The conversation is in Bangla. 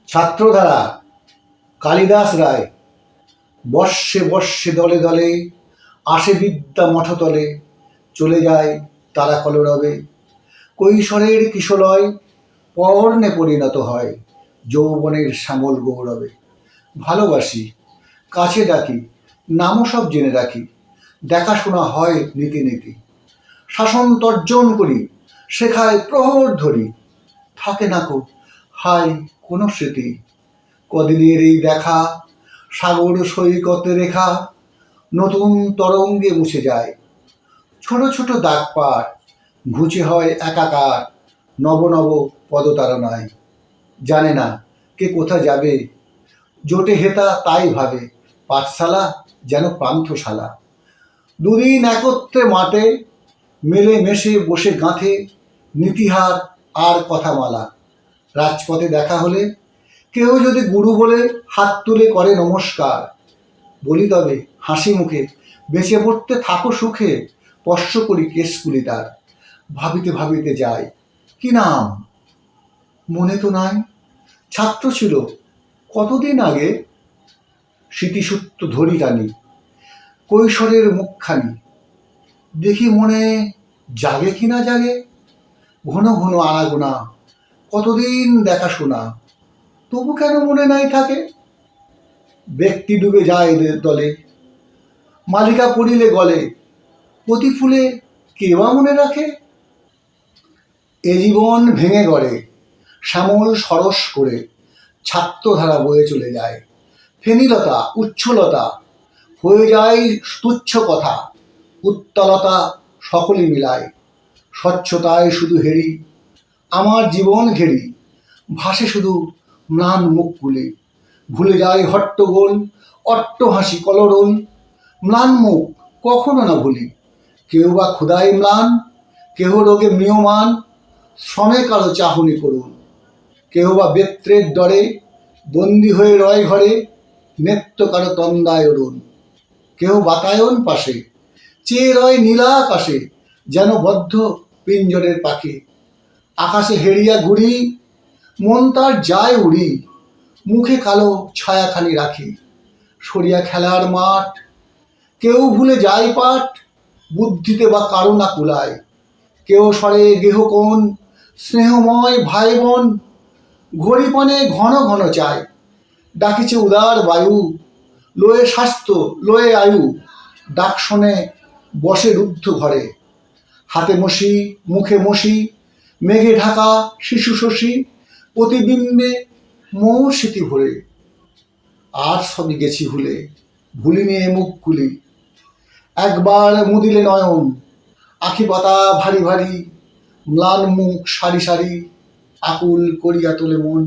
ছাত্রধারা কালিদাস রায়। বর্ষে বর্ষে দলে দলে আসে বিদ্যা মঠতলে, চলে যায় তারা কলরবে। কৈশোরের কিশলয় পর্ণে পরিণত হয় যৌবনের শ্যামল গৌরবে। ভালোবাসি, কাছে ডাকি, নামও সব জেনে রাখি, দেখাশোনা হয় নীতি নীতি। শাসন তর্জন করি, শেখায় প্রহর ধরি, থাকে না কো হায় কোনো স্মৃতি। কদিনের এই দেখা, সাগর সৈকতে রেখা, নতুন তরঙ্গে মুছে যায়। ছোট ছোট দাগ পার ঘুচে হয় একাকার, নব নব পদতারণায়। জানে না কে কোথা যাবে, জোটে হেতা তাই ভাবে, পাঠশালা যেন পান্থশালা। দুদিন একত্রে মাঠে মেলে মেশে বসে গাঁথে নীতিহার আর কথামালা। রাজপথে দেখা হলে কেউ যদি গুরু বলে হাত তুলে করে নমস্কার, বলি তবে হাসি মুখে, বেঁচে পড়তে থাকো সুখে। স্পর্শ করি কেশকুলি তার, ভাবিতে ভাবিতে যায় কি নাম মনে তো নাই। ছাত্র ছিল কতদিন আগে, স্মৃতিসূত্র ধরি টানি, কৈশোরের মুখখানি দেখি মনে জাগে কি না জাগে। ঘন ঘন আনাগোনা, কতদিন দেখাশোনা, তবু কেন মনে নাই থাকে। ব্যক্তি ডুবে যায় দলে, মালিকা পড়িলে গলে, প্রতি ফুলে কে বা মনে রাখে। এ জীবন ভেঙে গড়ে শ্যামল সরস করে, ছাত্রধারা বয়ে চলে যায়। ফেনীলতা উচ্ছলতা হয়ে যায় তুচ্ছ কথা, উত্তলতা সকলে মিলায়। স্বচ্ছতায় শুধু হেরি, আমার জীবন ঘেরি, ভাসে শুধু ম্লান মুখগুলি। ভুলে যায় হট্টগোল, অট্ট হাসি কলরোল, ম্লান মুখ কখনো না ভুলি। কেউ বা ক্ষুধায় ম্লান, কেহ রোগে ম্রিয়মান, শ্রমে কারো চাহনি করুন। কেউ বা বেত্রের ডরে বন্দী হয়ে রয় ঘরে, নেত্য কারো তন্দায় অরুণ। কেউ বাতায়ন পাশে চেয়ে রয় নীলা আকাশে, যেন বদ্ধ পিঞ্জরের পাখি। আকাশে হেরিয়া ঘুরি, মন তার যায় উড়ি, মুখে কালো ছায়াখানি রাখি। সরিয়া খেলার মাঠ, কেউ ভুলে যায় পাঠ, বুদ্ধিতে বা কারো না কুলায়। কেউ সরে গেহকোণ, স্নেহময় ভাই বোন, ঘড়িপনে ঘন ঘন চায়। ডাকিছে উদার বায়ু, লয়ে স্বাস্থ্য লয়ে আয়ু, ডাক শোনে বসে রুদ্ধ ঘরে। হাতে মশি মুখে মশি, মেঘে ঢাকা শিশু শশী, প্রতিবিম্বে মৌ স্মৃতি ভরে। আর সবই গেছি ভুলে, ভুলিনি এ মুখগুলি। একবার মুদিলে নয়ন, আখি পাতা ভারী ভারী, ম্লান মুখ সারি সারি, আকুল করিয়া তোলে মন।